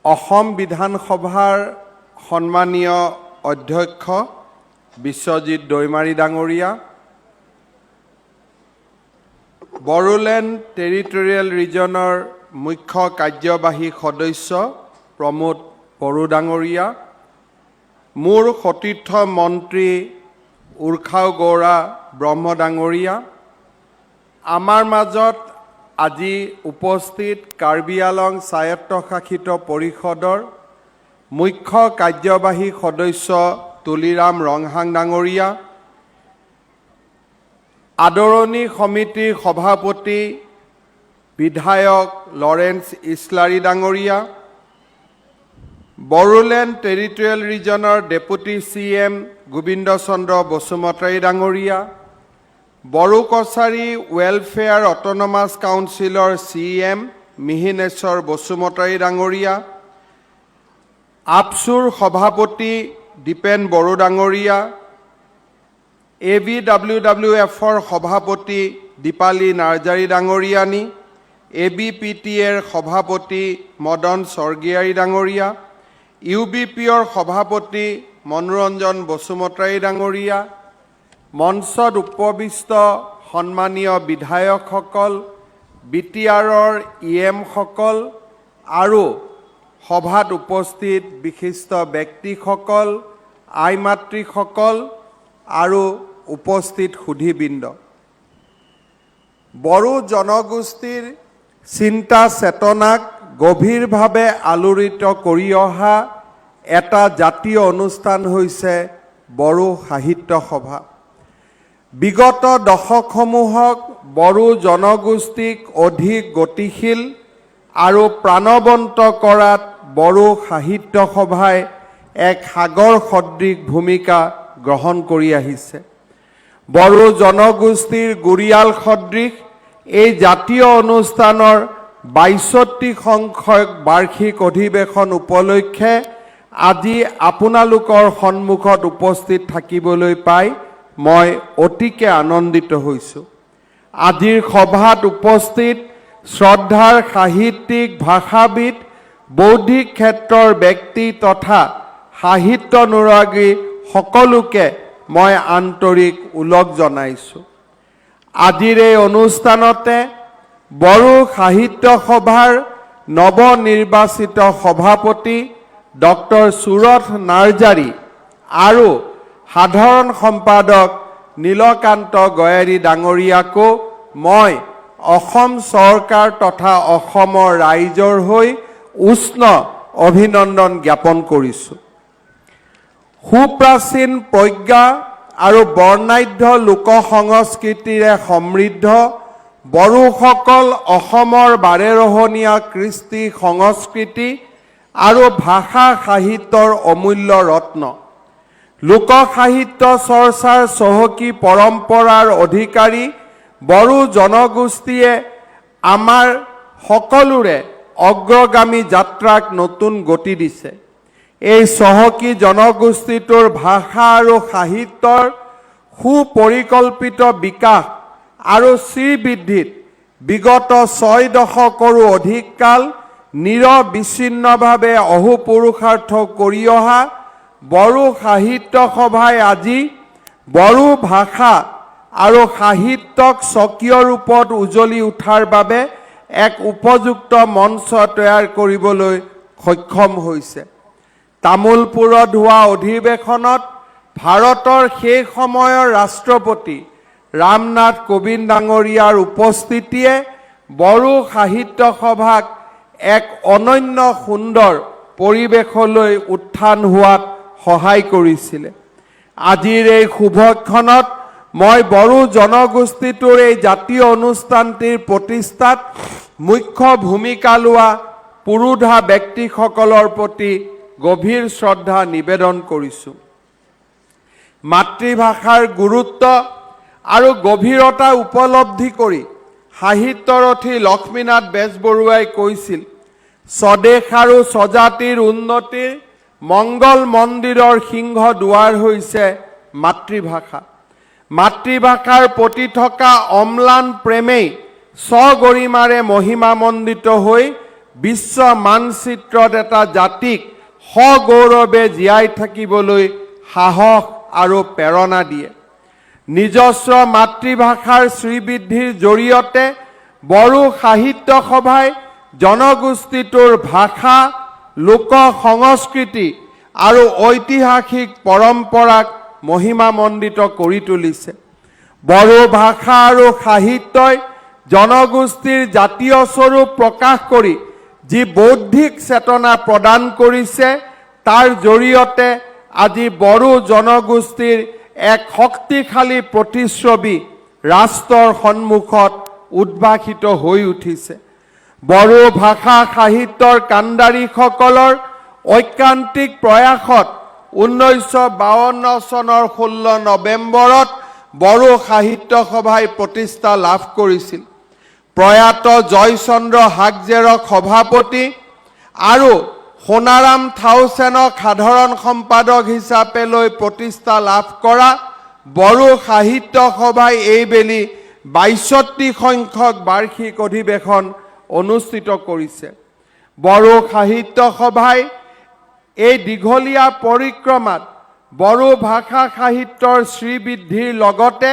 অসম বিধানসভাৰ সন্মানীয় অধ্যক্ষ বিশ্বজিৎ দৈমাৰী ডাঙৰীয়া, বড়োলেণ্ড টেৰিটৰিয়েল ৰিজনৰ মুখ্য কাৰ্যবাহী সদস্য প্ৰমোদ বড়ো ডাঙৰীয়া, মোৰ সতীৰ্থ মন্ত্ৰী উৰ্খাও গৌৰা ব্ৰহ্ম ডাঙৰীয়া, আমাৰ মাজত আজি উপস্থিত কাৰ্বি আংলং স্বায়ত্তশাসিত পৰিষদৰ মুখ্য কাৰ্যবাহী সদস্য তুলিৰাম ৰংহাং ডাঙৰীয়া, আদৰণি সমিতিৰ সভাপতি বিধায়ক লৰেন্স ইছলাৰী ডাঙৰীয়া, বড়োলেণ্ড টেৰিটৰিয়েল ৰিজনৰ ডেপুটি CM গোবিন্দ চন্দ্ৰ বসুমতাৰী ডাঙৰীয়া, বড়ো কছাৰী ৱেলফেয়াৰ অট'নমাছ কাউন্সিলৰ CM মিহিনেশ্বৰ বসুমতাৰী ডাঙৰীয়া, আপচুৰ সভাপতি দীপেন বড়ো ডাঙৰীয়া, ABWWFৰ সভাপতি দীপালী নাৰ্জাৰী ডাঙৰীয়ানী, ABPTAৰ সভাপতি মদন স্বৰ্গীয়াৰী ডাঙৰীয়া, UBPৰ সভাপতি মনোৰঞ্জন বসুমতাৰী ডাঙৰীয়া, মঞ্চত উপবিষ্ট সন্মানীয় বিধায়কসকল, BTRৰ EM সকল আৰু সভাত উপস্থিত বিশিষ্ট ব্যক্তিসকল, আই মাতৃসকল আৰু উপস্থিত সুধীবৃন্দ, বড়ো জনগোষ্ঠীৰ চিন্তা চেতনাক গভীৰভাৱে আলোড়িত কৰি অহা এটা জাতীয় অনুষ্ঠান হৈছে বড়ো সাহিত্য সভা। বিগত দশকসমূহক বড়ো জনগোষ্ঠীক অধিক গতিশীল আৰু প্ৰাণৱন্ত কৰাত বড়ো সাহিত্য সভাই এক সাগৰ সদৃশ ভূমিকা গ্ৰহণ কৰি আহিছে। বড়ো জনগোষ্ঠীৰ গুৰিয়াল সদৃশ এই জাতীয় অনুষ্ঠানৰ ৬২ সংখ্যক বাৰ্ষিক অধিৱেশন উপলক্ষে আজি আপোনালোকৰ সন্মুখত উপস্থিত থাকিবলৈ পাই মই অতিকে আনন্দিত হৈছোঁ। আজিৰ সভাত উপস্থিত শ্ৰদ্ধাৰ সাহিত্যিক, ভাষাবিদ, বৌদ্ধিক ক্ষেত্ৰৰ ব্যক্তি তথা সাহিত্যানুৰাগী সকলোকে মই আন্তৰিক ওলগ জনাইছোঁ। আজিৰ এই অনুষ্ঠানতে বড়ো সাহিত্য সভাৰ নৱনিৰ্বাচিত সভাপতি ডক্টৰ সুৰথ নাৰ্জাৰী আৰু সাধাৰণ সম্পাদক নীলকান্ত গয়াৰী ডাঙৰীয়াকো মই অসম চৰকাৰ তথা অসমৰ ৰাইজৰ হৈ উষ্ণ অভিনন্দন জ্ঞাপন কৰিছোঁ। সুপ্ৰাচীন প্ৰজ্ঞা আৰু বৰ্ণাঢ্য লোক সংস্কৃতিৰে সমৃদ্ধ বড়োসকল অসমৰ বাৰেৰহণীয়া কৃষ্টি সংস্কৃতি আৰু ভাষা সাহিত্যৰ অমূল্য ৰত্ন। লোক সাহিত্য চৰ্চাৰ চহকী পৰম্পৰাৰ অধিকাৰী বড়ো জনগোষ্ঠীয়ে আমাৰ সকলোৰে অগ্ৰগামী যাত্ৰাক নতুন গতি দিছে। এই চহকী জনগোষ্ঠীটোৰ ভাষা আৰু সাহিত্যৰ সুপৰিকল্পিত বিকাশ আৰু শ্ৰীবৃদ্ধিত বিগত ৬ দশকৰো অধিক কাল নিৰবিচ্ছিন্নভাৱে অহোপুৰুষাৰ্থ কৰি অহা বড়ো সাহিত্য সভাই আজি বড়ো ভাষা আৰু সাহিত্যক স্বকীয় ৰূপত উজ্বলি উঠাৰ বাবে এক উপযুক্ত মঞ্চ তৈয়াৰ কৰিবলৈ সক্ষম হৈছে। তামোলপুৰত হোৱা অধিৱেশনত ভাৰতৰ সেই সময়ৰ ৰাষ্ট্ৰপতি ৰামনাথ কোবিন্দ ডাঙৰীয়াৰ উপস্থিতিয়ে বড়ো সাহিত্য সভাক এক অনন্য সুন্দৰ পৰিৱেশলৈ উত্থান হোৱাত সহায় কৰিছিলে। আজিৰ এই শুভক্ষণত মই বড়ো জনগোষ্ঠীটোৰ এই জাতীয় অনুষ্ঠানটিৰ প্ৰতিষ্ঠাত মুখ্য ভূমিকা লোৱা পুৰোধা ব্যক্তিসকলৰ প্ৰতি গভীৰ শ্ৰদ্ধা নিবেদন কৰিছোঁ। মাতৃভাষাৰ গুৰুত্ব আৰু গভীৰতা উপলব্ধি কৰি সাহিত্যৰথী লক্ষ্মীনাথ বেজবৰুৱাই কৈছিল, স্বদেশ আৰু স্বজাতিৰ উন্নতিৰ মংগল মন্দিৰৰ সিংহ দুৱাৰ হৈছে মাতৃভাষা। মাতৃভাষাৰ প্ৰতি থকা অম্লান প্ৰেমেই স্বগৰিমাৰে মহিমামণ্ডিত হৈ বিশ্ব মানচিত্ৰত এটা জাতিক সগৌৰৱে জীয়াই থাকিবলৈ সাহস আৰু প্ৰেৰণা দিয়ে। নিজস্ব মাতৃভাষাৰ শ্ৰীবৃদ্ধিৰ জৰিয়তে বড়ো সাহিত্য সভাই জনগোষ্ঠীটোৰ ভাষা, লোক সংস্কৃতি আৰু ঐতিহাসিক পৰম্পৰাক মহিমামণ্ডিত কৰি তুলিছে। বড়ো ভাষা আৰু সাহিত্যই জনগোষ্ঠীৰ জাতীয় স্বৰূপ প্ৰকাশ কৰি যি বৌদ্ধিক চেতনা প্ৰদান কৰিছে, তাৰ জৰিয়তে আজি বড়ো জনগোষ্ঠীৰ এক শক্তিশালী প্ৰতিচ্ছবি ৰাষ্ট্ৰৰ সন্মুখত উদ্ভাসিত হৈ উঠিছে। বড়ো ভাষা সাহিত্যৰ কাণ্ডাৰীসকলৰ ঐকান্তিক প্ৰয়াসত 1952 চনৰ 16 নৱেম্বৰত বড়ো সাহিত্য সভাই প্ৰতিষ্ঠা লাভ কৰিছিল। প্ৰয়াত জয়চন্দ্ৰ হাগজেৰক সভাপতি আৰু সোণাৰাম থাউচেনক সাধাৰণ সম্পাদক হিচাপে লৈ প্ৰতিষ্ঠা লাভ কৰা বড়ো সাহিত্য সভাই এইবেলি ৬২টি সংখ্যক বাৰ্ষিক অধিৱেশন অনুষ্ঠিত কৰিছে। বড়ো সাহিত্য সভাই এই দীঘলীয়া পৰিক্ৰমাত বড়ো ভাষা সাহিত্যৰ শ্ৰীবৃদ্ধিৰ লগতে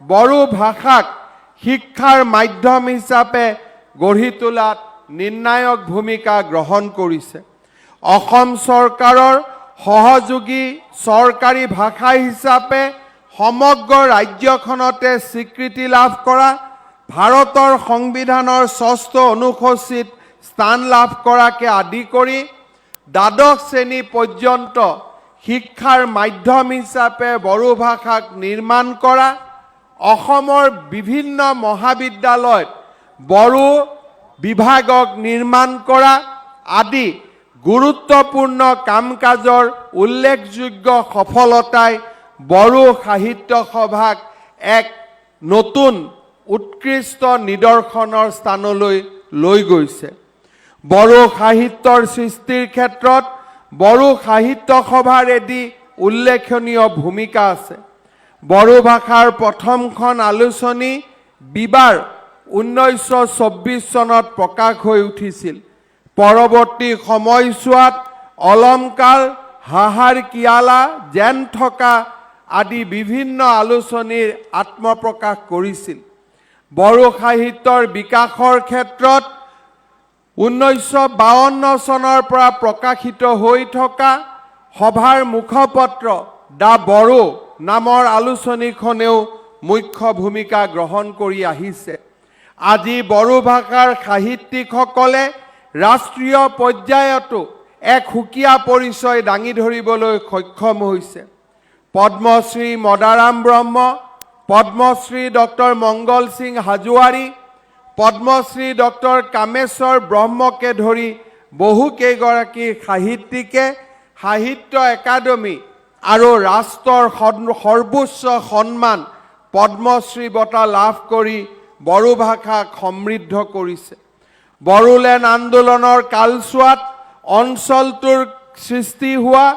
বড়ো ভাষাক শিক্ষাৰ মাধ্যম হিচাপে গঢ়ি তোলাত নিৰ্ণায়ক ভূমিকা গ্ৰহণ কৰিছে। অসম চৰকাৰৰ সহযোগী চৰকাৰী ভাষা হিচাপে সমগ্ৰ ৰাজ্যখনতে স্বীকৃতি লাভ কৰা, ভাৰতৰ সংবিধানৰ ৬ষ্ঠ অনুসূচীত স্থান লাভ কৰাকে আদি কৰি দ্বাদশ শ্ৰেণী পৰ্যন্ত শিক্ষাৰ মাধ্যম হিচাপে বড়ো ভাষাক নিৰ্মাণ কৰা, অসমৰ বিভিন্ন মহাবিদ্যালয়ত বড়ো বিভাগক নিৰ্মাণ কৰা আদি গুৰুত্বপূৰ্ণ কাম কাজৰ উল্লেখযোগ্য সফলতাই বড়ো সাহিত্য সভাক এক নতুন উৎকৃষ্ট নিদৰ্শনৰ স্থানলৈ লৈ গৈছে। বড়ো সাহিত্যৰ সৃষ্টিৰ ক্ষেত্ৰত বড়ো সাহিত্য সভাৰ এটি উল্লেখনীয় ভূমিকা আছে। বড়ো ভাষাৰ প্ৰথমখন আলোচনী বিবাৰ 1924 চনত প্ৰকাশ হৈ উঠিছিল। পৰৱৰ্তী সময়ছোৱাত অলংকাৰ, হাহাৰ কিয়ালা, যেন থকা আদি বিভিন্ন আলোচনীৰ আত্মপ্ৰকাশ কৰিছিল। বড়ো সাহিত্যৰ বিকাশৰ ক্ষেত্ৰত 1952 চনৰ পৰা প্ৰকাশিত হৈ থকা সভাৰ মুখপত্ৰ দ্য বড়ো নামৰ আলোচনীখনেও মুখ্য ভূমিকা গ্ৰহণ কৰি আহিছে। আজি বড়ো ভাষাৰ সাহিত্যিকসকলে ৰাষ্ট্ৰীয় পৰ্যায়তো এক সুকীয়া পৰিচয় দাঙি ধৰিবলৈ সক্ষম হৈছে। পদ্মশ্ৰী মদাৰাম ব্ৰহ্ম, পদ্মশ্ৰী ডক্টৰ মংগল সিং হাজোৱাৰী, পদ্মশ্ৰী ডক্টৰ কামেশ্বৰ ব্ৰহ্মকে ধৰি বহুকেইগৰাকী সাহিত্যিকে সাহিত্য একাডেমী আৰু ৰাষ্ট্ৰৰ সৰ্বোচ্চ সন্মান পদ্মশ্ৰী বঁটা লাভ কৰি বড়ো ভাষাক সমৃদ্ধ কৰিছে। বড়োলেণ্ড আন্দোলনৰ কালছোৱাত অঞ্চলটোৰ সৃষ্টি হোৱা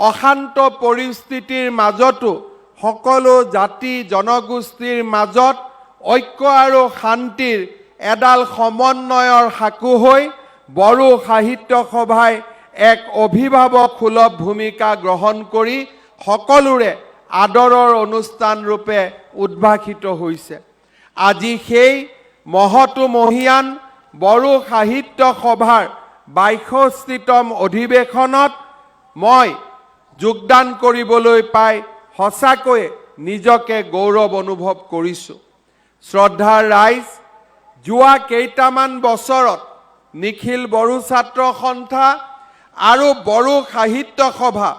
অশান্ত পৰিস্থিতিৰ মাজতো সকলো জাতি জনগোষ্ঠীৰ মাজত ঐক্য আৰু শান্তিৰ এডাল সমন্বয়ৰ সাঁকো হৈ বড়ো সাহিত্য সভাই এক অভিভাৱক সুলভ ভূমিকা গ্ৰহণ কৰি সকলোৰে আদৰৰ অনুষ্ঠান ৰূপে উদ্ভাসিত হৈছে। আজি সেই মহীয়ান বড়ো সাহিত্য সভাৰ ৬২তম অধিৱেশনত মই যোগদান কৰিবলৈ পাই সঁচাকৈয়ে নিজকে গৌৰৱ অনুভৱ কৰিছোঁ। শ্ৰদ্ধাৰ ৰাইজ, যোৱা কেইটামান বছৰত নিখিল বড়ো ছাত্ৰ সন্থা আৰু বড়ো সাহিত্য সভা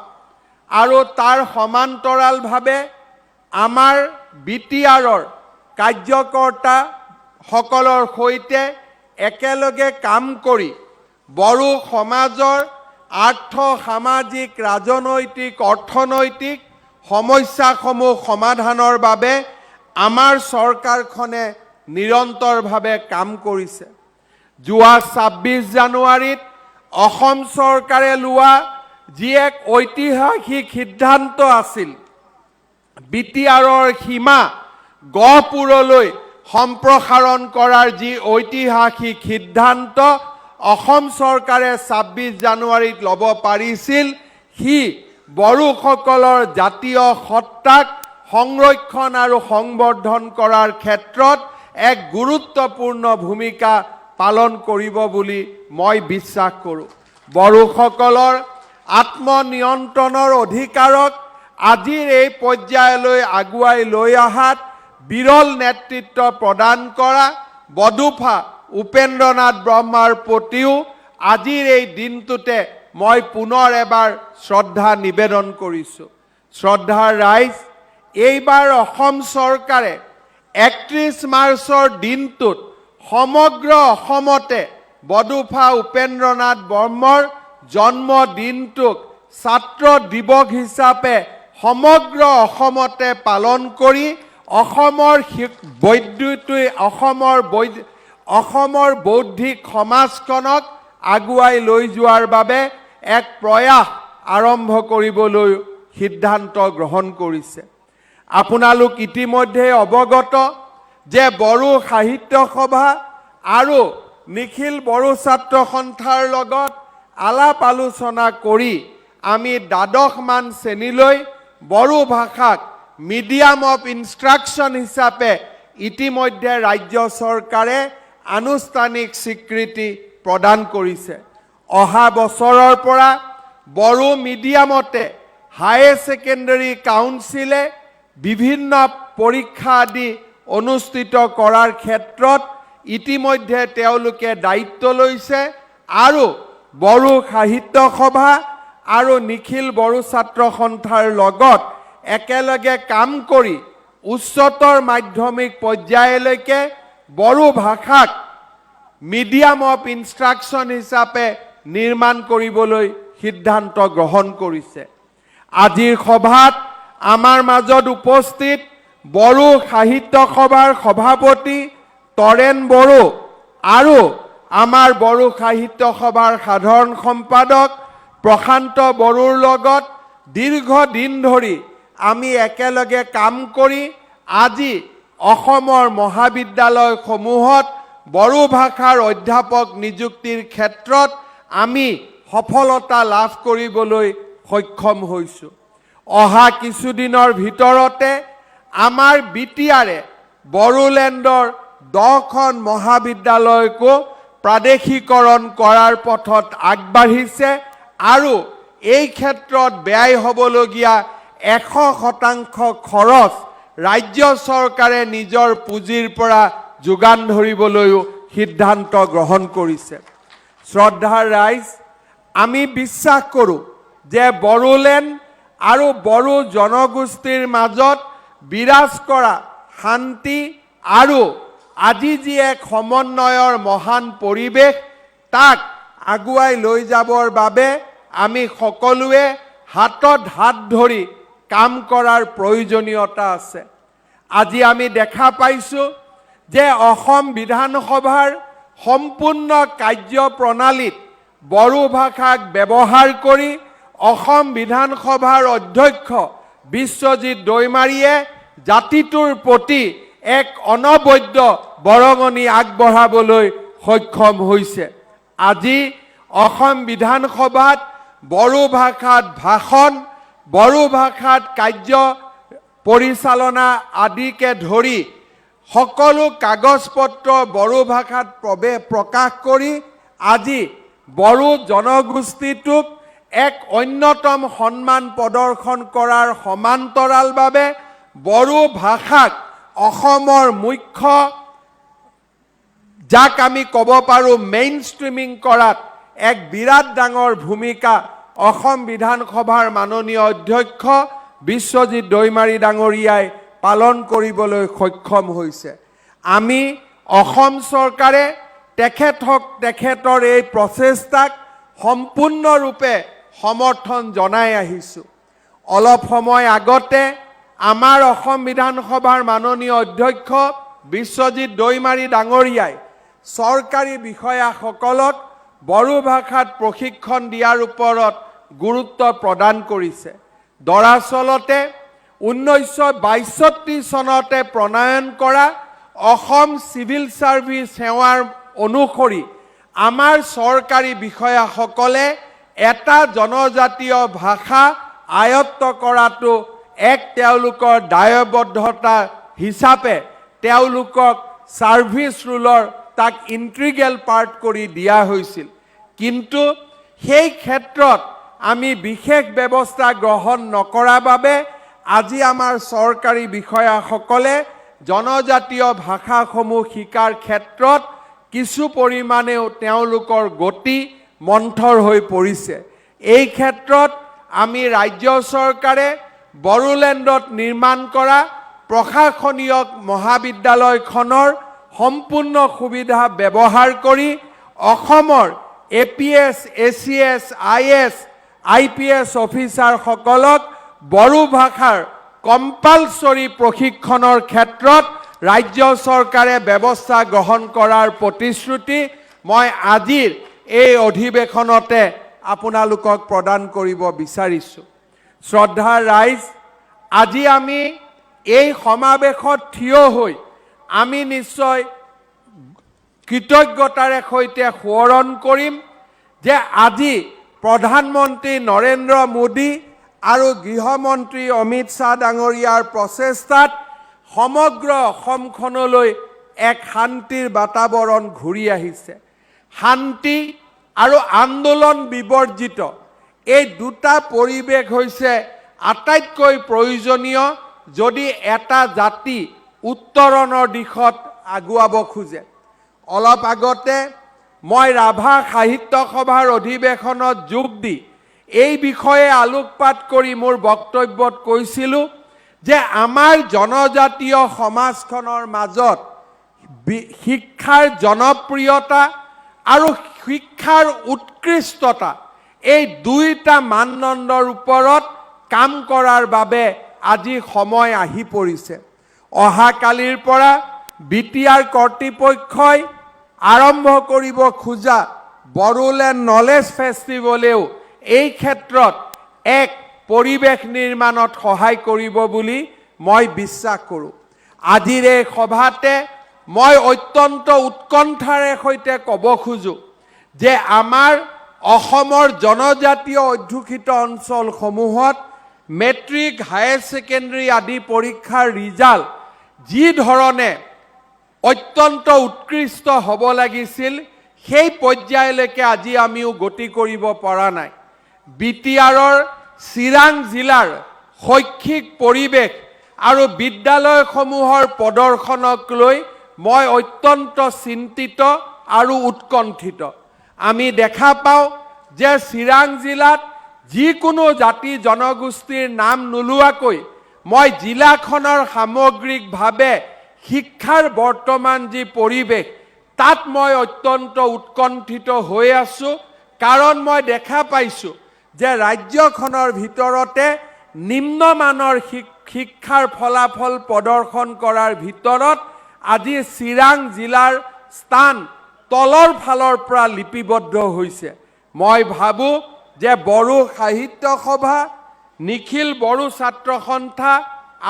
আৰু তাৰ সমান্তৰালভাৱে আমাৰ BTRৰ কাৰ্যকৰ্তাসকলৰ সৈতে একেলগে কাম কৰি বড়ো সমাজৰ আৰ্থ সামাজিক ৰাজনৈতিক অৰ্থনৈতিক সমস্যাসমূহ সমাধানৰ বাবে আমাৰ চৰকাৰখনে নিৰন্তৰভাৱে কাম কৰিছে। যোৱা ২৬ জানুৱাৰীত অসম চৰকাৰে লোৱা যি এক ঐতিহাসিক সিদ্ধান্ত আছিল, BTRৰ সীমা গহপুৰলৈ সম্প্ৰসাৰণ কৰাৰ যি ঐতিহাসিক সিদ্ধান্ত অসম চৰকাৰে ২৬ জানুৱাৰীত ল'ব পাৰিছিল, সি বড়োসকলৰ জাতীয় সত্তাক সংৰক্ষণ আৰু সংবৰ্ধন কৰাৰ ক্ষেত্ৰত এক গুৰুত্বপূৰ্ণ ভূমিকা পালন কৰিব বুলি মই বিশ্বাস কৰোঁ। বড়োসকলৰ আত্মনিয়ন্ত্ৰণৰ অধিকাৰক আজিৰ এই পৰ্যায়লৈ আগুৱাই লৈ অহাত বিৰল নেতৃত্ব প্ৰদান কৰা বডোফা উপেন্দ্ৰনাথ ব্ৰহ্মাৰ প্ৰতিও আজিৰ এই দিনটোতে মই পুনৰ এবাৰ শ্ৰদ্ধা নিবেদন কৰিছোঁ। শ্ৰদ্ধাৰ ৰাইজ, এইবাৰ অসম চৰকাৰে ৩১ মাৰ্চৰ দিনটোত সমগ্ৰ অসমতে বডোফা উপেন্দ্ৰনাথ ব্ৰহ্মৰ জন্মদিনটোক ছাত্ৰ দিৱস হিচাপে সমগ্ৰ অসমতে পালন কৰি অসমৰ বৌদ্ধিক সমাজখনক আগুৱাই লৈ যোৱাৰ বাবে এক প্ৰয়াস আৰম্ভ কৰিবলৈ সিদ্ধান্ত গ্ৰহণ কৰিছে। আপোনালোক ইতিমধ্যে অৱগত যে বড়ো সাহিত্য সভা আৰু নিখিল বড়ো ছাত্ৰ সন্থাৰ লগত আলাপ আলোচনা কৰি আমি দ্বাদশমান শ্ৰেণীলৈ বড়ো ভাষাক মিডিয়াম অফ ইনষ্ট্ৰাকশ্যন হিচাপে ইতিমধ্যে ৰাজ্য চৰকাৰে আনুষ্ঠানিক স্বীকৃতি প্ৰদান কৰিছে। অহা বছৰৰ পৰা বড়ো মিডিয়ামতে হায়াৰ ছেকেণ্ডাৰী কাউন্সিলে বিভিন্ন পৰীক্ষা আদি অনুষ্ঠিত কৰাৰ ক্ষেত্ৰত ইতিমধ্যে তেওঁলোকে দায়িত্ব লৈছে আৰু বড়ো সাহিত্য সভা আৰু নিখিল বড়ো ছাত্ৰ সন্থাৰ লগত একেলগে কাম কৰি উচ্চতৰ মাধ্যমিক পৰ্যায়লৈকে বড়ো ভাষাক মিডিয়াম অফ ইনষ্ট্ৰাকশ্যন হিচাপে নিৰ্মাণ কৰিবলৈ সিদ্ধান্ত গ্ৰহণ কৰিছে। আজিৰ সভাত আমাৰ মাজত উপস্থিত বড়ো সাহিত্য সভাৰ সভাপতি তৰেণ বড়ো আৰু আমাৰ বড়ো সাহিত্য সভাৰ সাধাৰণ সম্পাদক প্ৰশান্ত বড়োৰ লগত দীৰ্ঘদিন ধৰি আমি একেলগে কাম কৰি আজি অসমৰ মহাবিদ্যালয়সমূহত বড়ো ভাষাৰ অধ্যাপক নিযুক্তিৰ ক্ষেত্ৰত আমি সফলতা লাভ কৰিবলৈ সক্ষম হৈছোঁ। অহা কিছুদিনৰ ভিতৰতে আমাৰ বিটিআৰে বড়োলেণ্ডৰ 10খন মহাবিদ্যালয়কো প্ৰাদেশিকৰণ কৰাৰ পথত আগবাঢ়িছে আৰু এই ক্ষেত্ৰত ব্যয় হ'বলগীয়া 100% খৰচ ৰাজ্য চৰকাৰে নিজৰ পুঁজিৰ পৰা যোগান ধৰিবলৈও সিদ্ধান্ত গ্ৰহণ কৰিছে। শ্ৰদ্ধাৰ ৰাইজ, আমি বিশ্বাস কৰোঁ যে বড়োলেণ্ড আৰু বড়ো জনগোষ্ঠীৰ মাজত বিৰাজ কৰা শান্তি আৰু আজি যি এক সমন্বয়ৰ মহান পৰিৱেশ, তাক আগুৱাই লৈ যাবৰ বাবে আমি সকলোৱে হাতত হাত ধৰি কাম কৰাৰ প্ৰয়োজনীয়তা আছে। আজি আমি দেখা পাইছোঁ যে অসম বিধানসভাৰ সম্পূৰ্ণ কাৰ্যপ্ৰণালীত বড়ো ভাষাক ব্যৱহাৰ কৰি অসম বিধানসভাৰ অধ্যক্ষ বিশ্বজিৎ দৈমাৰীয়ে জাতিটোৰ প্ৰতি এক অনবদ্য বৰঙণি আগবঢ়াবলৈ সক্ষম হৈছে। আজি অসম বিধানসভাত বড়ো ভাষাত ভাষণ, বড়ো ভাষাত কাৰ্য পৰিচালনা আদিকে ধৰি সকলো কাগজ পত্ৰ বড়ো ভাষাত প্ৰকাশ কৰি আজি বড়ো জনগোষ্ঠীটোক এক অন্যতম সন্মান প্ৰদৰ্শন কৰাৰ সমান্তৰালভাৱে বড়ো ভাষাক অসমৰ মুখ্য, যাক আমি ক'ব পাৰোঁ মেইন ষ্ট্ৰীমিং কৰাত এক বিৰাট ডাঙৰ ভূমিকা অসম বিধানসভাৰ মাননীয় অধ্যক্ষ বিশ্বজিৎ দৈমাৰী ডাঙৰীয়াই পালন কৰিবলৈ সক্ষম হৈছে। আমি অসম চৰকাৰে তেখেতৰ এই প্ৰচেষ্টাক সম্পূৰ্ণৰূপে সমৰ্থন জনাই আহিছোঁ। অলপ সময় আগতে আমাৰ অসম বিধানসভাৰ মাননীয় অধ্যক্ষ বিশ্বজিৎ দৈমাৰী ডাঙৰীয়াই চৰকাৰী বিষয়াসকলক বড়ো ভাষাত প্ৰশিক্ষণ দিয়াৰ ওপৰত গুৰুত্ব প্ৰদান কৰিছে। দৰাচলতে 1962 চনতে প্ৰণয়ন কৰা অসম সিভিল সাৰ্ভিস সেৱাৰ অনুসৰি আমাৰ চৰকাৰী বিষয়াসকলে এটা জনজাতীয় ভাষা আয়ত্ত কৰাটো এক তেওঁলোকৰ দায়বদ্ধতা হিচাপে তেওঁলোকক সাৰ্ভিস ৰুলৰ তাক ইন্টিগ্ৰেল পাৰ্ট কৰি দিয়া হৈছিল কিন্তু সেই ক্ষেত্ৰত আমি বিশেষ ব্যৱস্থা গ্ৰহণ নকৰাৰ বাবে আজি আমাৰ চৰকাৰী বিষয়াসকলে জনজাতীয় ভাষাসমূহ শিকাৰ ক্ষেত্ৰত কিছু পৰিমাণেও তেওঁলোকৰ গতি মন্থৰ হৈ পৰিছে এই ক্ষেত্ৰত আমি ৰাজ্য চৰকাৰে বড়োলেণ্ডত নিৰ্মাণ কৰা প্ৰশাসনীয় মহাবিদ্যালয়খনৰ সম্পূৰ্ণ সুবিধা ব্যৱহাৰ কৰি অসমৰ APS, ACS, IS, IPS অফিচাৰসকলক Bodo ভাষাৰ কম্পালসৰি প্ৰশিক্ষণৰ ক্ষেত্ৰত ৰাজ্য চৰকাৰে ব্যৱস্থা গ্ৰহণ কৰাৰ প্ৰতিশ্ৰুতি মই আজিৰ এই অধিৱেশনতে আপোনালোকক প্ৰদান কৰিব বিচাৰিছোঁ শ্ৰদ্ধাৰ ৰাইজ আজি আমি এই সমাৱেশত থিয় হৈ আমি নিশ্চয় কৃতজ্ঞতাৰে সৈতে সোঁৱৰণ কৰিম যে আজি প্ৰধানমন্ত্ৰী নৰেন্দ্ৰ মোদী আৰু গৃহমন্ত্ৰী অমিত শ্বাহ ডাঙৰীয়াৰ প্ৰচেষ্টাত সমগ্ৰ অসমখনলৈ এক শান্তিৰ বাতাবৰণ ঘূৰি আহিছে শান্তি আৰু আন্দোলন বিবৰ্জিত এই দুটা পৰিৱেশ হৈছে আটাইতকৈ প্ৰয়োজনীয় যদি এটা জাতি উত্তৰণৰ দিশত আগুৱাব খোজে অলপ আগতে মই ৰাভা সাহিত্য সভাৰ অধিৱেশনত যোগ দি এই বিষয়ে আলোকপাত কৰি মোৰ বক্তব্যত কৈছিলোঁ যে আমাৰ জনজাতীয় সমাজখনৰ মাজত শিক্ষাৰ জনপ্ৰিয়তা আৰু শিক্ষাৰ উৎকৃষ্টতা এই দুইটা মানদণ্ডৰ ওপৰত কাম কৰাৰ বাবে আজি সময় আহি পৰিছে অহাকালিৰ পৰা বিটিআৰ কৰ্তৃপক্ষই আৰম্ভ কৰিব খোজা বড়োলেণ্ড নলেজ ফেষ্টিভেলেও এই ক্ষেত্ৰত এক পৰিৱেশ নিৰ্মাণত সহায় কৰিব বুলি মই বিশ্বাস কৰোঁ আজিৰ এই সভাতে মই অত্যন্ত উৎকণ্ঠাৰে সৈতে ক'ব খোজো যে আমাৰ অসমৰ জনজাতীয় অধ্যুষিত অঞ্চলসমূহত মেট্ৰিক হায়াৰ ছেকেণ্ডাৰী আদি পৰীক্ষাৰ ৰিজাল্ট যি ধৰণে অত্যন্ত উৎকৃষ্ট হ'ব লাগিছিল সেই পৰ্যায়লৈকে আজি আমিও গতি কৰিব পৰা নাই বিটিআৰৰ চিৰাং জিলাৰ শৈক্ষিক পৰিৱেশ আৰু বিদ্যালয়সমূহৰ প্ৰদৰ্শনক লৈ মই অত্যন্ত চিন্তিত আৰু উৎকণ্ঠিত আমি দেখা পাওঁ যে চিৰাং জিলাত যিকোনো জাতি জনগোষ্ঠীৰ নাম নোলোৱাকৈ মই জিলাখনৰ সামগ্ৰিকভাৱে শিক্ষাৰ বৰ্তমান যি পৰিৱেশ তাত মই অত্যন্ত উৎকণ্ঠিত হৈ আছো কাৰণ মই দেখা পাইছোঁ যে ৰাজ্যখনৰ ভিতৰতে নিম্নমানৰ শিক্ষাৰ ফলাফল প্ৰদৰ্শন কৰাৰ ভিতৰত আজি চিৰাং জিলাৰ স্থান তলৰ ফালৰ পৰা লিপিবদ্ধ হৈছে মই ভাবোঁ যে বড়ো সাহিত্য সভা নিখিল বড়ো ছাত্ৰ সন্থা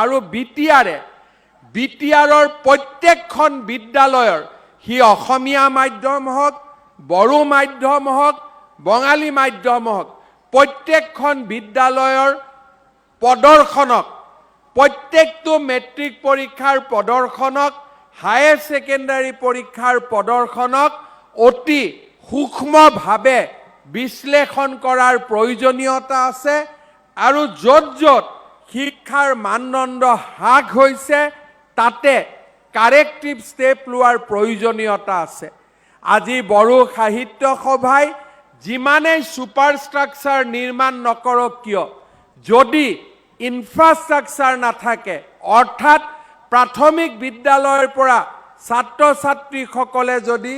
আৰু বিটিআৰৰ প্ৰত্যেকখন বিদ্যালয়ৰ সি অসমীয়া মাধ্যম হওক বড়ো মাধ্যম হওক বঙালী মাধ্যম হওক প্ৰত্যেকখন বিদ্যালয়ৰ প্ৰদৰ্শনক প্ৰত্যেকটো মেট্ৰিক পৰীক্ষাৰ প্ৰদৰ্শনক হায়াৰ ছেকেণ্ডাৰী পৰীক্ষাৰ প্ৰদৰ্শনক অতি সূক্ষ্মভাৱে বিশ্লেষণ কৰাৰ প্ৰয়োজনীয়তা আছে আৰু য'ত য'ত শিক্ষাৰ মানদণ্ড হ্ৰাস হৈছে তাতে কাৰেক্টিভ ষ্টেপ লোৱাৰ প্ৰয়োজনীয়তা আছে আজি বড়ো সাহিত্য সভাই যিমানেই সুপাৰষ্ট্ৰাকচাৰ নিৰ্মাণ নকৰক কিয় যদি ইনফ্ৰাষ্ট্ৰাকচাৰ নাথাকে অৰ্থাৎ প্ৰাথমিক বিদ্যালয়ৰ পৰা ছাত্ৰ ছাত্ৰীসকলে যদি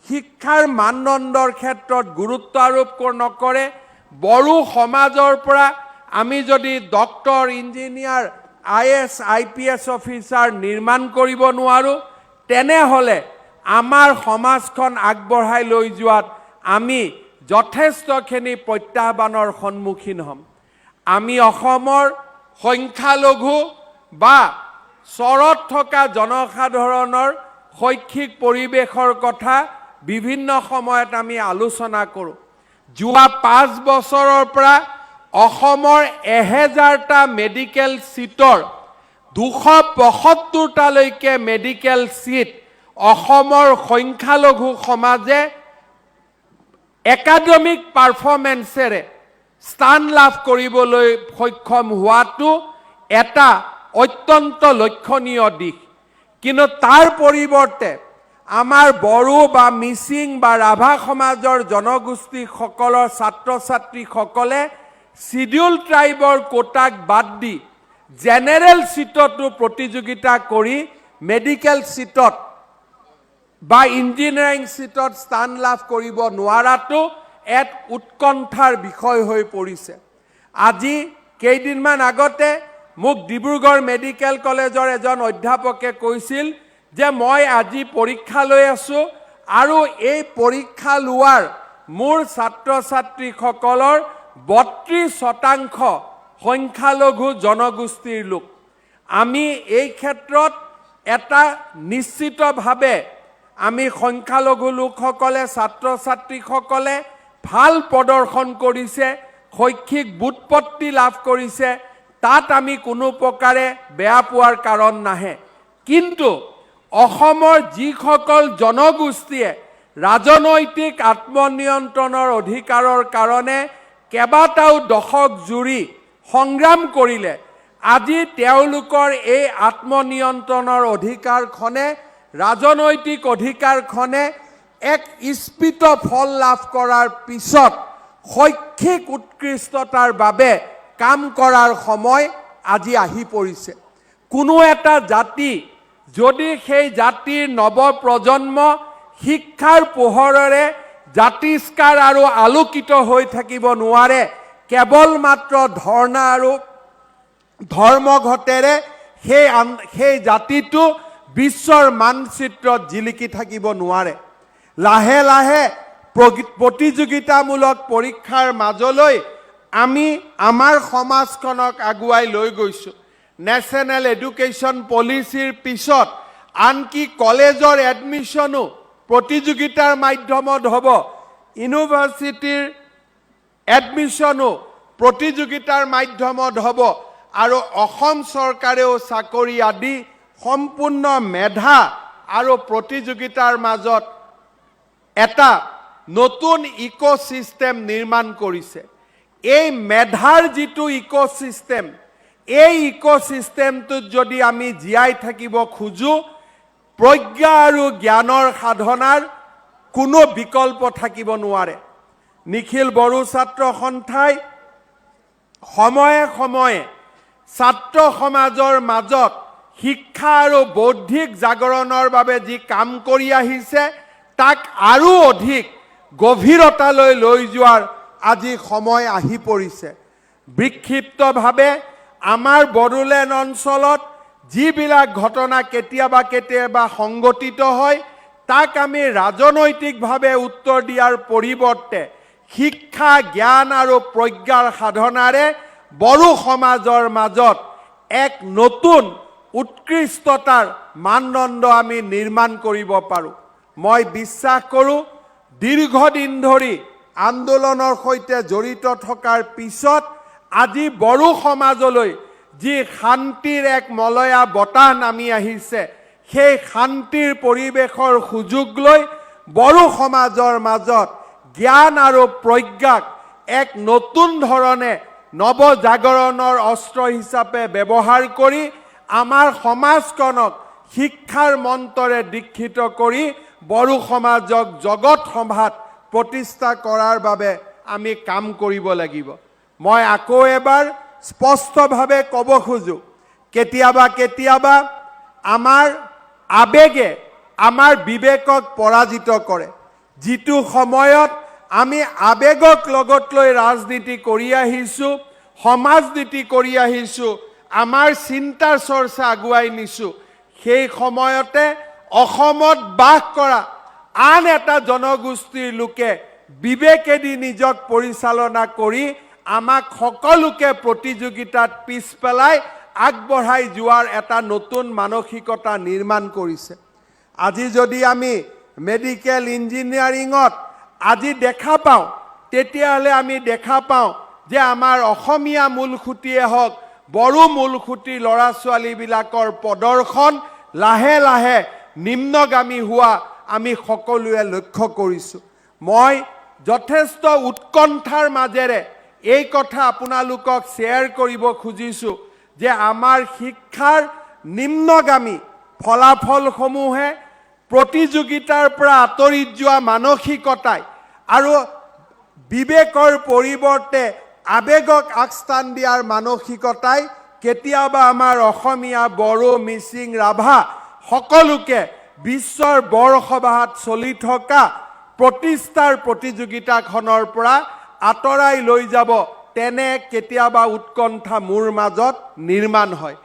শিক্ষাৰ মানদণ্ডৰ ক্ষেত্ৰত গুৰুত্ব আৰোপ নকৰে বড়ো সমাজৰ পৰা আমি যদি doctor engineer IS IPS officer নিৰ্মাণ কৰিব নোৱাৰোঁ তেনেহ'লে আমাৰ সমাজখন আগবঢ়াই লৈ যোৱাত আমি যথেষ্টখিনি প্ৰত্যাহ্বানৰ সন্মুখীন হ'ম আমি অসমৰ সংখ্যালঘু বা চৰত থকা জনসাধাৰণৰ শৈক্ষিক পৰিৱেশৰ কথা বিভিন্ন সময়ত আমি আলোচনা কৰোঁ। যোৱা 5 বছৰৰ পৰা অসমৰ 1000টা মেডিকেল সিটৰ 275টালৈকে মেডিকেল সিট অসমৰ সংখ্যালঘু সমাজে একাডেমিক পাৰফৰ্মেন্সেৰে স্থান লাভ কৰিবলৈ সক্ষম হোৱাটো এটা অত্যন্ত লক্ষণীয় দিশ। কিন্তু তাৰ পৰিৱৰ্তে আমাৰ বড়ো বা মিচিং বা ৰাভা সমাজৰ জনগোষ্ঠীসকলৰ ছাত্ৰ ছাত্ৰীসকলে শিডিউল ট্ৰাইবৰ কোটাক বাদ দি জেনেৰেল সিটতো প্ৰতিযোগিতা কৰি মেডিকেল সিটত বা ইঞ্জিনিয়াৰিং সিটত স্থান লাভ কৰিব নোৱাৰাটো এক উৎকণ্ঠাৰ বিষয় হৈ পৰিছে। আজি কেইদিনমান আগতে মোক ডিব্ৰুগড় মেডিকেল কলেজৰ এজন অধ্যাপকে কৈছিল যে মই আজি পৰীক্ষা লৈ আছোঁ আৰু এই পৰীক্ষা লোৱাৰ মোৰ ছাত্ৰ ছাত্ৰীসকলৰ 32% সংখ্যালঘু জনগোষ্ঠীৰ লোক। আমি এই ক্ষেত্ৰত এটা নিশ্চিতভাৱে আমি সংখ্যালঘু লোকসকলে ছাত্ৰ ছাত্ৰীসকলে ভাল প্ৰদৰ্শন কৰিছে, শৈক্ষিক বুৎপত্তি লাভ কৰিছে, তাত আমি কোনো প্ৰকাৰে বেয়া পোৱাৰ কাৰণ নাহে। কিন্তু অসমৰ যিসকল জনগোষ্ঠীয়ে ৰাজনৈতিক আত্মনিয়ন্ত্ৰণৰ অধিকাৰৰ কাৰণে কেইবাটাও দশক জুৰি সংগ্ৰাম কৰিলে, আজি তেওঁলোকৰ এই আত্মনিয়ন্ত্ৰণৰ অধিকাৰখনে ৰাজনৈতিক অধিকাৰখনে এক স্ফীত ফল লাভ কৰাৰ পিছত শৈক্ষিক উৎকৃষ্টতাৰ বাবে কাম কৰাৰ সময় আজি আহি পৰিছে। কোনো এটা জাতি যদি সেই জাতিৰ নৱপ্ৰজন্ম শিক্ষাৰ পোহৰেৰে জাতিষ্কাৰ আৰু আলোকিত হৈ থাকিব নোৱাৰে, কেৱল মাত্ৰ ধৰ্ণা আৰু ধৰ্মঘটেৰে সেই জাতিটো বিশ্বৰ মানচিত্ৰত জিলিকি থাকিব নোৱাৰে। লাহে লাহে প্ৰতিযোগিতামূলক পৰীক্ষাৰ মাজলৈ আমি আমাৰ সমাজখনক আগুৱাই লৈ গৈছোঁ। নেশ্যনেল এডুকেশ্যন পলিচিৰ পিছত আনকি কলেজৰ এডমিশ্যনো প্ৰতিযোগিতাৰ মাধ্যমত হ'ব, ইউনিভাৰ্চিটিৰ এডমিশ্যনো প্ৰতিযোগিতাৰ মাধ্যমত হ'ব আৰু অসম চৰকাৰেও চাকৰি আদি সম্পূৰ্ণ মেধা আৰু প্ৰতিযোগিতাৰ মাজত এটা নতুন ইক'ছিষ্টেম নিৰ্মাণ কৰিছে। এই মেধাৰ যিটো ইক'ছিষ্টেম, এই ইক'ছিষ্টেমটোত যদি আমি জীয়াই থাকিব খোজোঁ, প্ৰজ্ঞা আৰু জ্ঞানৰ সাধনাৰ কোনো বিকল্প থাকিব নোৱাৰে। নিখিল বড়ো ছাত্ৰ সন্থাই সময়ে সময়ে ছাত্ৰ সমাজৰ মাজত শিক্ষা আৰু বৌদ্ধিক জাগৰণৰ বাবে যি কাম কৰি আহিছে, তাক আৰু অধিক গভীৰতালৈ লৈ যোৱাৰ আজি সময় আহি পৰিছে। বিক্ষিপ্তভাৱে আমাৰ বড়োলেণ্ড অঞ্চলত যিবিলাক ঘটনা কেতিয়াবা কেতিয়াবা সংঘটিত হয়, তাক আমি ৰাজনৈতিকভাৱে উত্তৰ দিয়াৰ পৰিৱৰ্তে শিক্ষা জ্ঞান আৰু প্ৰজ্ঞাৰ সাধনাৰে বড়ো সমাজৰ মাজত এক নতুন উৎকৃষ্টতাৰ মানদণ্ড আমি নিৰ্মাণ কৰিব পাৰোঁ। মই বিশ্বাস কৰোঁ দীৰ্ঘদিন ধৰি আন্দোলনৰ সৈতে জড়িত থকাৰ পিছত আজি বড়ো সমাজলৈ যি শান্তিৰ এক মলয়া বতাহ নামি আহিছে, সেই শান্তিৰ পৰিৱেশৰ সুযোগ লৈ বড়ো সমাজৰ মাজত জ্ঞান আৰু প্ৰজ্ঞাক এক নতুন ধৰণে নৱজাগৰণৰ অস্ত্ৰ হিচাপে ব্যৱহাৰ কৰি আমাৰ সমাজখনক শিক্ষাৰ মন্ত্ৰৰে দীক্ষিত কৰি বড়ো সমাজক জগত সভাত প্ৰতিষ্ঠা কৰাৰ বাবে আমি কাম কৰিব লাগিব। মই আকৌ এবাৰ স্পষ্টভাৱে ক'ব খোজোঁ, কেতিয়াবা কেতিয়াবা আমাৰ আবেগে আমাৰ বিবেকক পৰাজিত কৰে। যিটো সময়ত আমি আবেগক লগত লৈ ৰাজনীতি কৰি আহিছোঁ, সমাজনীতি কৰি আহিছোঁ, আমাৰ চিন্তাৰ চৰ্চা আগুৱাই নিছোঁ, সেই সময়তে অসমত বাস কৰা আন এটা জনগোষ্ঠীৰ লোকে বিবেকেদি নিজক পৰিচালনা কৰি আমাক সকলোকে প্ৰতিযোগিতাত পিছ পেলাই আগবঢ়াই যোৱাৰ এটা নতুন মানসিকতা নিৰ্মাণ কৰিছে। আজি যদি আমি মেডিকেল ইঞ্জিনিয়াৰিঙত আজি দেখা পাওঁ, তেতিয়াহ'লে আমি দেখা পাওঁ যে আমাৰ অসমীয়া মূলসুঁতিয়ে হওক, বড়ো মূলসুঁতিৰ ল'ৰা ছোৱালীবিলাকৰ প্ৰদৰ্শন লাহে লাহে নিম্নগামী হোৱা আমি সকলোৱে লক্ষ্য কৰিছোঁ। মই যথেষ্ট উৎকণ্ঠাৰ মাজেৰে এই কথা আপোনালোকক শ্বেয়াৰ কৰিব খুজিছোঁ যে আমাৰ শিক্ষাৰ নিম্নগামী ফলাফলসমূহে প্ৰতিযোগিতাৰ পৰা আঁতৰি যোৱা মানসিকতাই আৰু বিবেকৰ পৰিৱৰ্তে আবেগক আগস্থান দিয়াৰ মানসিকতাই কেতিয়াবা আমাৰ অসমীয়া, বড়ো, মিচিং, ৰাভা সকলোকে বিশ্বৰ বৰসবাহত চলি থকা প্ৰতিষ্ঠাৰ প্ৰতিযোগিতাখনৰ পৰা আঁতৰাই লৈ যাব, তেনে কেতিয়াবা উৎকণ্ঠা মোৰ মাজত নিৰ্মাণ হয়।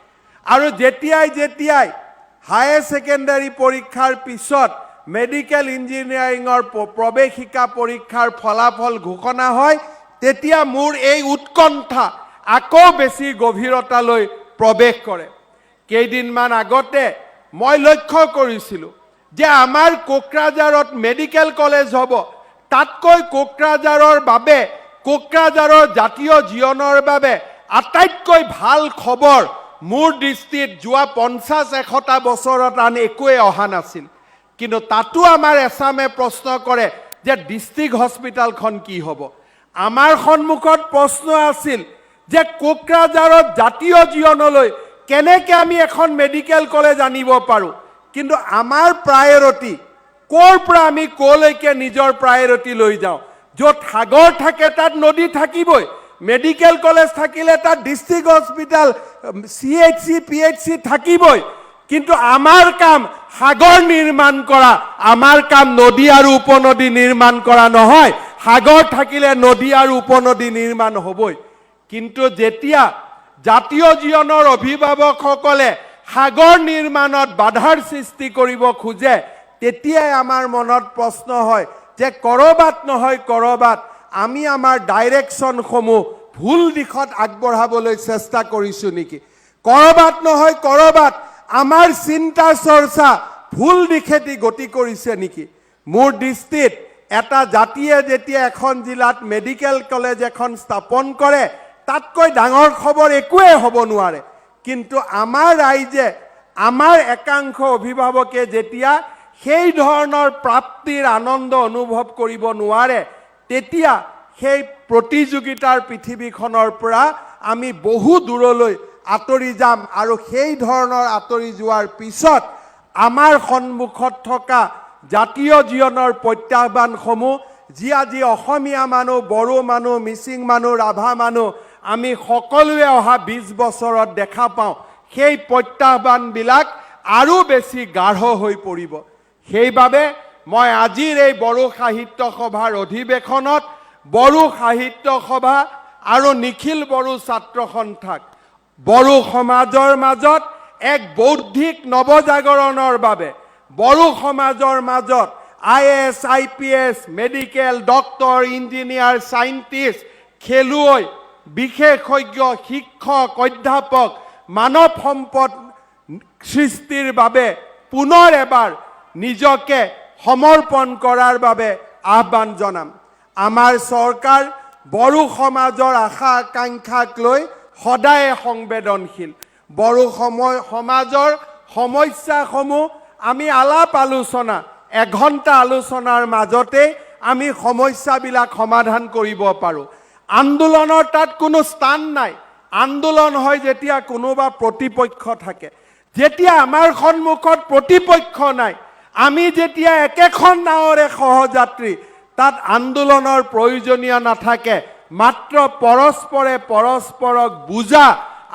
আৰু যেতিয়াই হায়াৰ ছেকেণ্ডাৰী পৰীক্ষাৰ পিছত মেডিকেল ইঞ্জিনিয়াৰিঙৰ প্ৰৱেশিকা পৰীক্ষাৰ ফলাফল ঘোষণা হয়, তেতিয়া মোৰ এই উৎকণ্ঠা আকৌ বেছি গভীৰতালৈ প্ৰৱেশ কৰে। কেইদিনমান আগতে মই লক্ষ্য কৰিছিলোঁ যে আমাৰ কোকৰাঝাৰত মেডিকেল কলেজ হ'ব, তাতকৈ কোকৰাঝাৰৰ জাতীয় জীৱনৰ বাবে আটাইতকৈ ভাল খবৰ মোৰ দৃষ্টিত যোৱা 50-100টা বছৰত আন একোৱে অহা নাছিল। কিন্তু তাতো আমাৰ এছামে প্ৰশ্ন কৰে যে ডিষ্ট্ৰিক্ট হস্পিটেলখন কি হ'ব। আমাৰ সন্মুখত প্ৰশ্ন আছিল যে কোকৰাঝাৰত জাতীয় জীৱনলৈ কেনেকৈ আমি এখন মেডিকেল কলেজ আনিব পাৰোঁ। কিন্তু আমাৰ প্ৰায়ৰিটি ক'ৰ পৰা আমি ক'লৈকে নিজৰ প্ৰায়ৰিটি লৈ যাওঁ। য'ত সাগৰ থাকে তাত নদী থাকিবই, মেডিকেল কলেজ থাকিলে তাত ডিষ্ট্ৰিক্ট হস্পিটেল, CHC, PHC থাকিবই। কিন্তু আমাৰ কাম সাগৰ নিৰ্মাণ কৰা, আমাৰ কাম নদী আৰু উপনদী নিৰ্মাণ কৰা নহয়। সাগৰ থাকিলে নদী আৰু উপনদী নিৰ্মাণ হ'বই। কিন্তু যেতিয়া জাতীয় জীৱনৰ অভিভাৱকসকলে সাগৰ নিৰ্মাণত বাধাৰ সৃষ্টি কৰিব খোজে, তেতিয়াই আমাৰ মনত প্ৰশ্ন হয় যে কৰবাত নহয় কৰবাত আমি আমাৰ ডাইৰেকশ্যনসমূহ ভুল দিশত আগবঢ়াবলৈ চেষ্টা কৰিছোঁ নেকি। কৰবাত নহয় কৰবাত আমাৰ চিন্তা চৰ্চা ভুল দিশেদি গতি কৰিছে নেকি। মোৰ দৃষ্টিত এটা জাতিয়ে যেতিয়া এখন জিলাত মেডিকেল কলেজ এখন স্থাপন কৰে, তাতকৈ ডাঙৰ খবৰ একোৱেই হ'ব নোৱাৰে। কিন্তু আমাৰ ৰাইজে, আমাৰ একাংশ অভিভাৱকে যেতিয়া সেই ধৰণৰ প্ৰাপ্তিৰ আনন্দ অনুভৱ কৰিব নোৱাৰে, তেতিয়া সেই প্ৰতিযোগিতাৰ পৃথিৱীখনৰ পৰা আমি বহু দূৰলৈ আঁতৰি যাম। আৰু সেই ধৰণৰ আঁতৰি যোৱাৰ পিছত আমাৰ সন্মুখত থকা জাতীয় জীৱনৰ প্ৰত্যাহ্বানসমূহ, যি আজি অসমীয়া মানুহ, বড়ো মানুহ, মিচিং মানুহ, ৰাভা মানুহ আমি সকলোৱে অহা 20 বছৰত দেখা পাওঁ, সেই প্ৰত্যাহ্বানবিলাক আৰু বেছি গাঢ় হৈ পৰিব। সেইবাবে মই আজিৰ এই বড়ো সাহিত্য সভাৰ অধিৱেশনত বড়ো সাহিত্য সভা আৰু নিখিল বড়ো ছাত্ৰ সন্থাক বড়ো সমাজৰ মাজত এক বৌদ্ধিক নৱজাগৰণৰ বাবে, বড়ো সমাজৰ মাজত IAS, IPS, medical, doctor, engineer, scientist, খেলুৱৈ, বিশেষজ্ঞ, শিক্ষক, অধ্যাপক, মানৱ সম্পদ সৃষ্টিৰ বাবে পুনৰ এবাৰ নিজকে সমৰ্পণ কৰাৰ বাবে আহ্বান জনাম। আমাৰ চৰকাৰ বড়ো সমাজৰ আশা আকাংক্ষাক লৈ সদায় সংবেদনশীল। বড়ো সমাজৰ সমস্যাসমূহ আমি আলাপ আলোচনা, এঘণ্টা আলোচনাৰ মাজতে আমি সমস্যাবিলাক সমাধান কৰিব পাৰোঁ। আন্দোলনৰ তাত কোনো স্থান নাই। আন্দোলন হয় যেতিয়া কোনোবা প্ৰতিপক্ষ থাকে। যেতিয়া আমাৰ সন্মুখত প্ৰতিপক্ষ নাই, আমি যেতিয়া একেখন নাৱৰে সহযাত্ৰী, তাত আন্দোলনৰ প্ৰয়োজনীয় নাথাকে। মাত্ৰ পৰস্পৰে পৰস্পৰক বুজা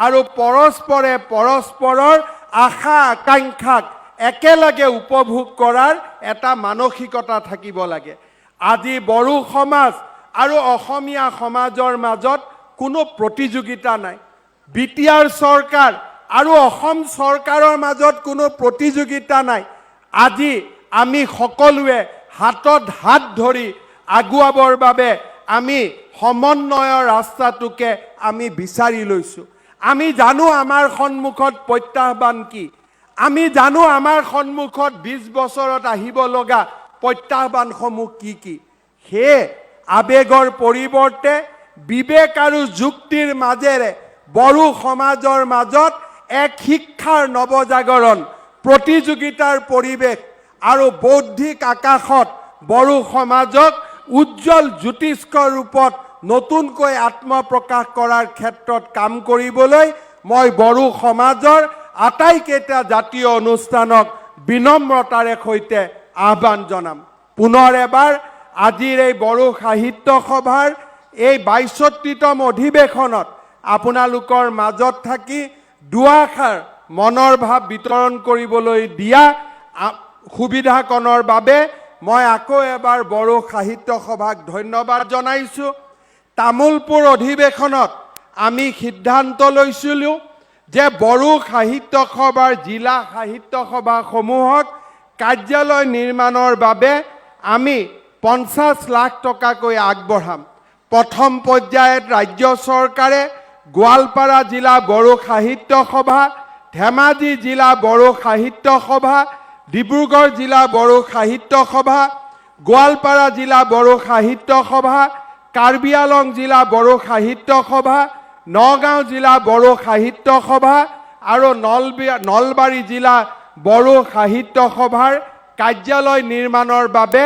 আৰু পৰস্পৰে পৰস্পৰৰ আশা আকাংক্ষাক একেলগে উপভোগ কৰাৰ এটা মানসিকতা থাকিব লাগে। আজি বড়ো সমাজ আৰু অসমীয়া সমাজৰ মাজত কোনো প্ৰতিযোগিতা নাই। বিটিআৰ চৰকাৰ আৰু অসম চৰকাৰৰ মাজত কোনো প্ৰতিযোগিতা নাই। আজি আমি সকলোৱে হাতত হাত ধৰি আগুৱাবৰ বাবে আমি সমন্বয়ৰ ৰাস্তাটোকে আমি বিচাৰি লৈছোঁ। আমি জানো আমাৰ সন্মুখত প্ৰত্যাহ্বান কি আমি জানো আমাৰ সন্মুখত 20 বছৰত আহিব লগা প্ৰত্যাহ্বানসমূহ কি কি হে আবেগৰ পৰিৱৰ্তে বিবেক আৰু যুক্তিৰ মাজেৰে বড়ো সমাজৰ মাজত এক শিক্ষাৰ নৱজাগৰণ প্ৰতিযোগিতাৰ পৰিৱেশ আৰু বৌদ্ধিক আকাশত বড়ো সমাজক উজ্জ্বল জ্যোতিষ্ক ৰূপত নতুনকৈ আত্মপ্ৰকাশ কৰাৰ ক্ষেত্ৰত কাম কৰিবলৈ মই বড়ো সমাজৰ আটাইকেইটা জাতীয় অনুষ্ঠানক বিনম্ৰতাৰে সৈতে আহ্বান জনাম পুনৰ এবাৰ আজিৰ এই বড়ো সাহিত্য সভাৰ এই ৬২তম অধিৱেশনত আপোনালোকৰ মাজত থাকি দুআষাৰ মনৰ ভাৱ বিতৰণ কৰিবলৈ দিয়া সুবিধাকণৰ বাবে মই আকৌ এবাৰ বড়ো সাহিত্য সভাক ধন্যবাদ জনাইছোঁ তামুলপুৰ অধিৱেশনত আমি সিদ্ধান্ত লৈছিলোঁ যে বড়ো সাহিত্য সভাৰ জিলা সাহিত্য সভাসমূহক কাৰ্যালয় নিৰ্মাণৰ বাবে আমি 50 লাখ টকাকৈ আগবঢ়াম প্ৰথম পৰ্যায়ত ৰাজ্য চৰকাৰে গোৱালপাৰা জিলা বড়ো সাহিত্য সভা ধেমাজি জিলা বড়ো সাহিত্য সভা ডিব্ৰুগড় জিলা বড়ো সাহিত্য সভা গোৱালপাৰা জিলা বড়ো সাহিত্য সভা কাৰ্বি আংলং জিলা বড়ো সাহিত্য সভা নগাঁও জিলা বড়ো সাহিত্য সভা আৰু নলবাৰী জিলা বড়ো সাহিত্য সভাৰ কাৰ্যালয় নিৰ্মাণৰ বাবে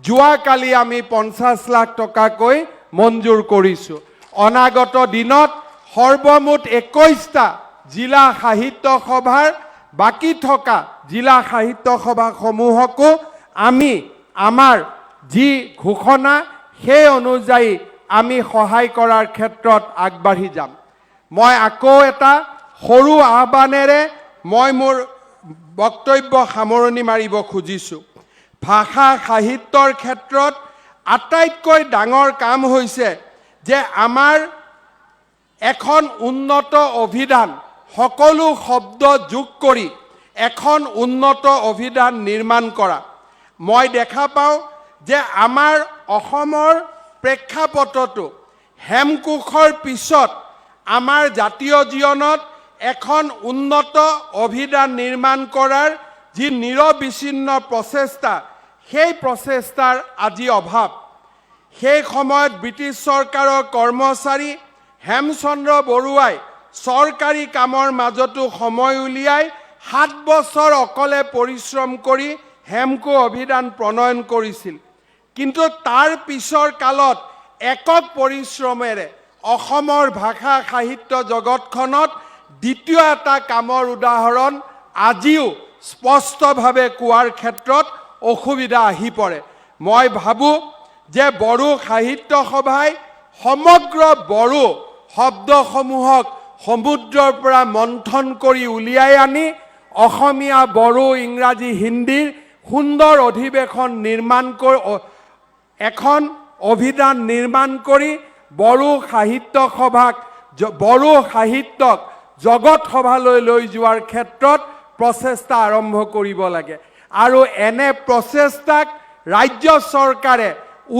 যোৱাকালি আমি 50 লাখ টকাকৈ মঞ্জুৰ কৰিছোঁ অনাগত দিনত সৰ্বমুঠ 21টা জিলা সাহিত্য সভাৰ বাকি থকা জিলা সাহিত্য সভাসমূহকো আমি আমাৰ যি ঘোষণা সেই অনুযায়ী আমি সহায় কৰাৰ ক্ষেত্ৰত আগবাঢ়ি যাম মই আকৌ এটা সৰু আহ্বানেৰে মই মোৰ বক্তব্য সামৰণি মাৰিব খুজিছোঁ ভাষা সাহিত্যৰ ক্ষেত্ৰত আটাইতকৈ ডাঙৰ কাম হৈছে যে আমাৰ এখন উন্নত অভিধান সকলো শব্দ যোগ কৰি এখন উন্নত অভিধান নিৰ্মাণ কৰা মই দেখা পাওঁ যে আমাৰ অসমৰ প্ৰেক্ষাপটতো হেমকোষৰ পিছত আমাৰ জাতীয় জীৱনত এখন উন্নত অভিধান নিৰ্মাণ কৰাৰ যি নিৰবিচ্ছিন্ন প্ৰচেষ্টা সেই প্ৰচেষ্টাৰ আজি অভাৱ সেই সময়ত ব্ৰিটিছ চৰকাৰৰ কৰ্মচাৰী হেমচন্দ্ৰ বৰুৱাই চৰকাৰী কামৰ মাজতো সময় উলিয়াই 7 বছৰ অকলে পৰিশ্ৰম কৰি হেমকো অভিধান প্ৰণয়ন কৰিছিল কিন্তু তাৰ পিছৰ কালত একক পৰিশ্ৰমেৰে অসমৰ ভাষা সাহিত্য জগতখনত দ্বিতীয় এটা কামৰ উদাহৰণ আজিও স্পষ্টভাৱে কোৱাৰ ক্ষেত্ৰত অসুবিধা আহি পৰে মই ভাবোঁ যে বড়ো সাহিত্য সভাই সমগ্ৰ বড়ো শব্দসমূহক সমুদ্ৰৰ পৰা মন্থন কৰি উলিয়াই আনি অসমীয়া বড়ো ইংৰাজী হিন্দীৰ সুন্দৰ অধিৱেশন নিৰ্মাণ কৰি এখন অভিধান নিৰ্মাণ কৰি বড়ো সাহিত্য সভাক বড়ো সাহিত্যক জগত সভালৈ লৈ যোৱাৰ ক্ষেত্ৰত প্ৰচেষ্টা আৰম্ভ কৰিব লাগে আৰু এনে প্ৰচেষ্টাক ৰাজ্য চৰকাৰে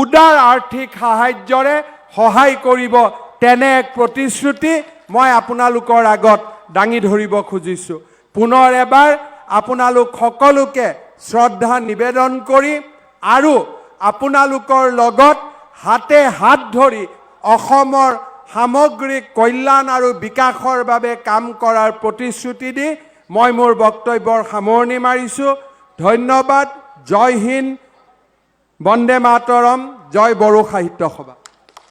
উদাৰ আৰ্থিক সাহায্যৰে সহায় কৰিব তেনে এক প্ৰতিশ্ৰুতি মই আপোনালোকৰ আগত দাঙি ধৰিব খুজিছোঁ পুনৰ এবাৰ আপোনালোক সকলোকে শ্ৰদ্ধা নিবেদন কৰি আৰু আপোনালোকৰ লগত হাতে হাত ধৰি অসমৰ সামগ্ৰিক কল্যাণ আৰু বিকাশৰ বাবে কাম কৰাৰ প্ৰতিশ্ৰুতি দি মই মোৰ বক্তব্যৰ সামৰণি মাৰিছোঁ ধন্যবাদ জয় হিন্দ বন্দে মাতৰম জয় বড়ো সাহিত্য সভা